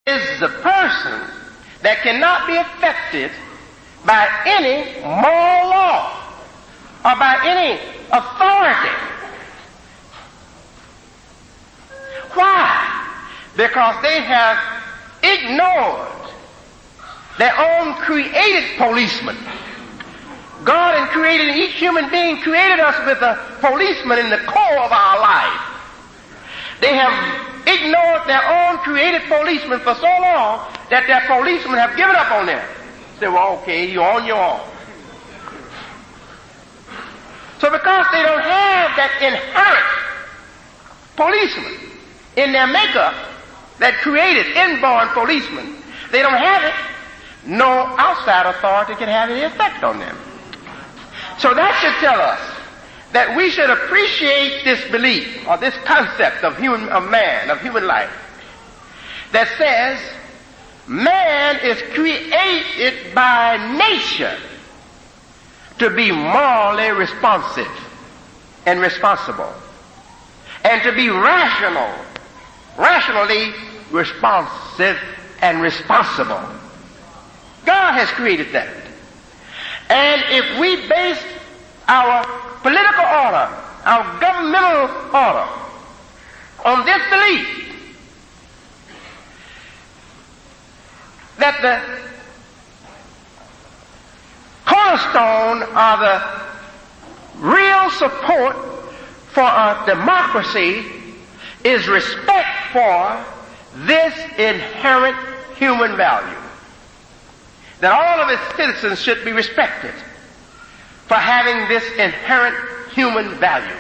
is the person that cannot be affected by any moral law or by any authority. Why? Because they have ignored their own created policeman. God, in creating each human being, created us with a policeman in the core of our life. They have ignored their own created policeman for so long that their policemen have given up on them. Say, well, okay, you're on your own. So because they don't have that inherent policeman in their makeup, that created inborn policeman, they don't have it, no outside authority can have any effect on them. So that should tell us that we should appreciate this belief or this concept of man, of human life, that says man is created by nature to be morally responsive and responsible, and to be rationally responsive and responsible. God has created that. And if we base our political order, our governmental order, on this belief that the cornerstone or the real support for a democracy is respect for this inherent human value, that all of its citizens should be respected for having this inherent human value.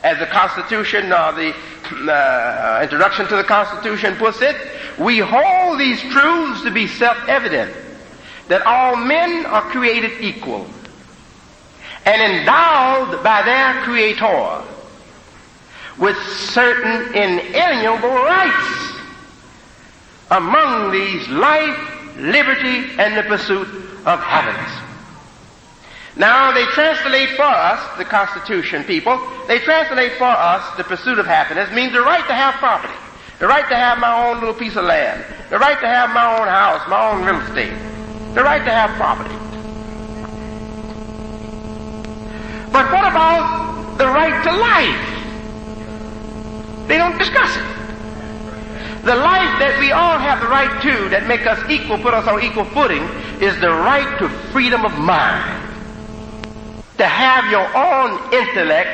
As the Constitution or the introduction to the Constitution puts it, we hold these truths to be self-evident, that all men are created equal and endowed by their Creator with certain inalienable rights. Among these, life, liberty, and the pursuit of happiness. Now, they translate for us, the Constitution people, they translate for us the pursuit of happiness means the right to have property, the right to have my own little piece of land, the right to have my own house, my own real estate, the right to have property. But what about the right to life? They don't discuss it. The life that we all have the right to, that make us equal, put us on equal footing, is the right to freedom of mind. To have your own intellect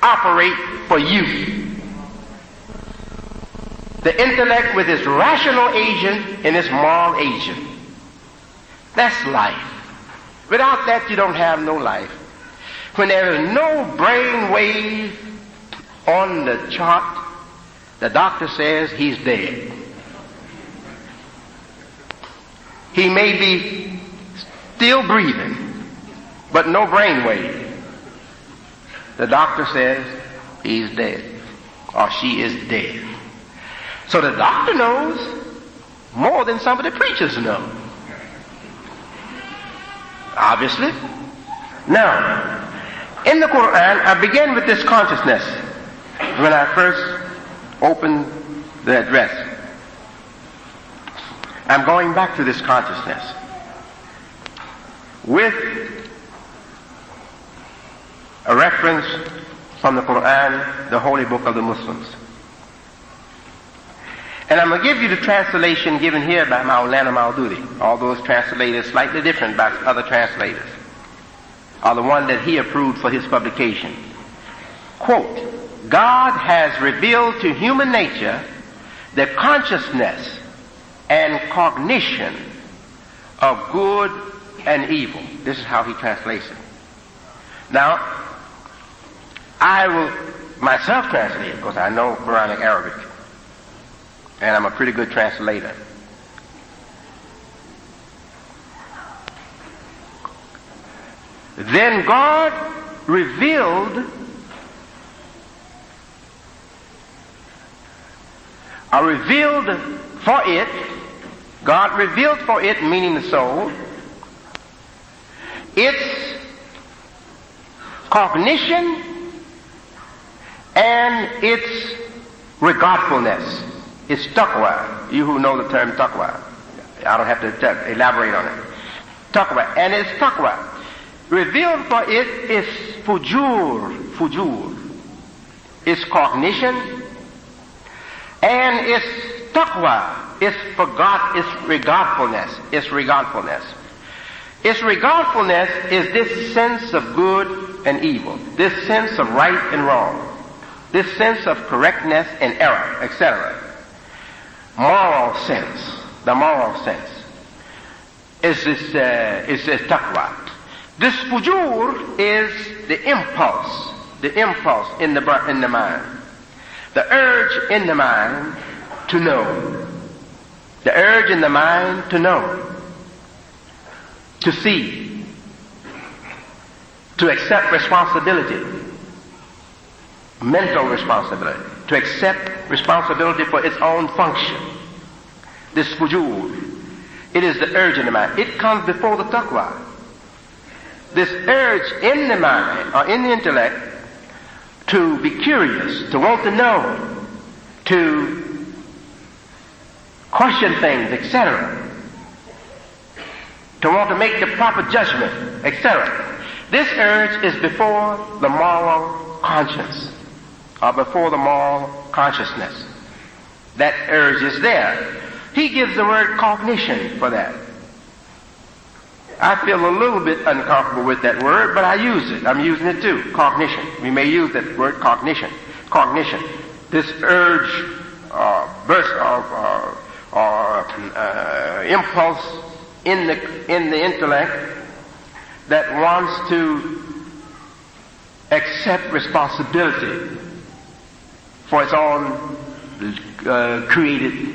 operate for you. The intellect with its rational agent and its moral agent. That's life. Without that, you don't have no life. When there is no brain wave on the chart, the doctor says he's dead. He may be still breathing, but no brain wave. The doctor says he's dead, or she is dead. So the doctor knows more than some of the preachers know. Obviously. Now, in the Quran, I begin with this consciousness when I first opened the address. I'm going back to this consciousness with a reference from the Quran, the holy book of the Muslims. And I'm going to give you the translation given here by Maulana Maududi, although it's translated slightly different by other translators, or the one that he approved for his publication. Quote, God has revealed to human nature the consciousness and cognition of good and evil. This is how he translates it. Now, I will myself translate it because I know Quranic Arabic, and I'm a pretty good translator. Then God revealed for it, God revealed for it, meaning the soul, its cognition and its regardfulness. It's taqwa. You who know the term taqwa. I don't have to elaborate on it. Taqwa. And it's taqwa. Revealed for it is fujur. It's cognition. And it's taqwa. It's regardfulness. It's regardfulness. Its regardfulness is this sense of good and evil, this sense of right and wrong, this sense of correctness and error, etc. Moral sense, the moral sense is this taqwa. This fujur is the impulse in the mind, the urge in the mind to know, the urge in the mind to know, to see, to accept responsibility, mental responsibility, to accept responsibility for its own function. This fujur, it is the urge in the mind. It comes before the taqwa. This urge in the mind or in the intellect to be curious, to want to know, to question things, etc., to want to make the proper judgment, etc. This urge is before the moral conscience, or before the moral consciousness. That urge is there. He gives the word cognition for that. I feel a little bit uncomfortable with that word, but I use it. I'm using it too. Cognition. We may use that word cognition. Cognition. This urge, burst of impulse in the intellect that wants to accept responsibility for its own created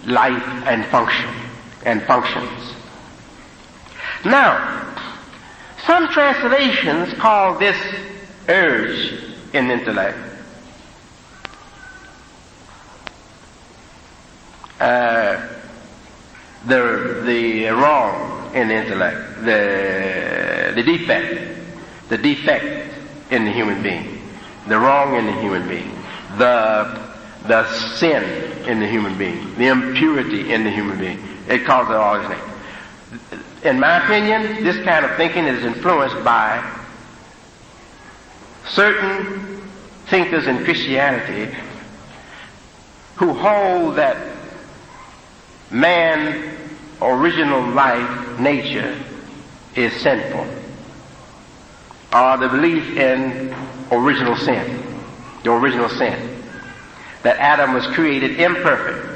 life and functions. Now, some translations call this urge in the intellect the wrong in the intellect, the defect in the human being, the wrong in the human being, the sin in the human being, the impurity in the human being. It calls it all his name. In my opinion, this kind of thinking is influenced by certain thinkers in Christianity who hold that man's original life, nature, is sinful, or the belief in original sin, the original sin, that Adam was created imperfect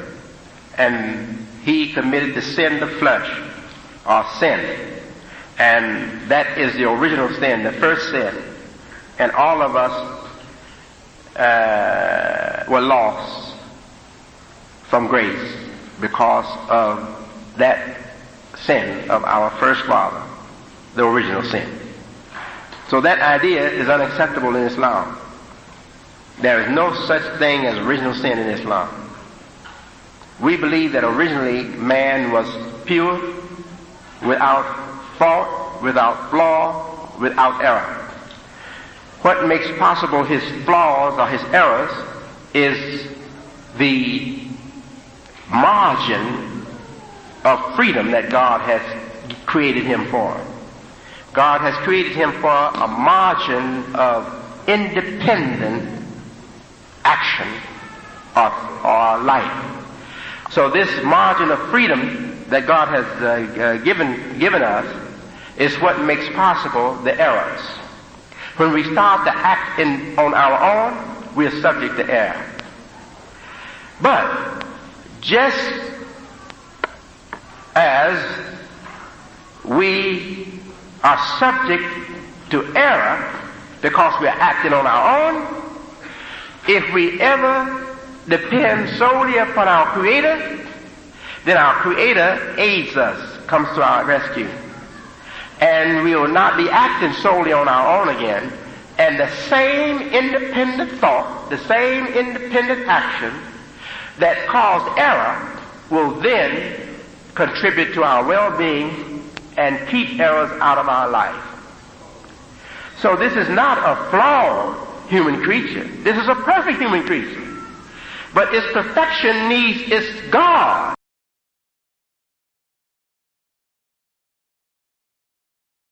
and he committed the sin of flesh, or sin, and that is the original sin, the first sin, and all of us were lost from grace because of that sin of our first father, the original sin. So that idea is unacceptable in Islam. There is no such thing as original sin in Islam. We believe that originally man was pure, without fault, without flaw, without error. What makes possible his flaws or his errors is the margin of freedom that God has created him for. God has created him for a margin of independent action or life. So this margin of freedom that God has given us is what makes possible the errors. When we start to act on our own, we are subject to error. But just as we are subject to error because we are acting on our own, if we ever depend solely upon our Creator, then our Creator aids us, comes to our rescue. And we will not be acting solely on our own again. And the same independent thought, the same independent action that caused error will then contribute to our well-being and keep errors out of our life. So this is not a flawed human creature. This is a perfect human creature. But its perfection needs its God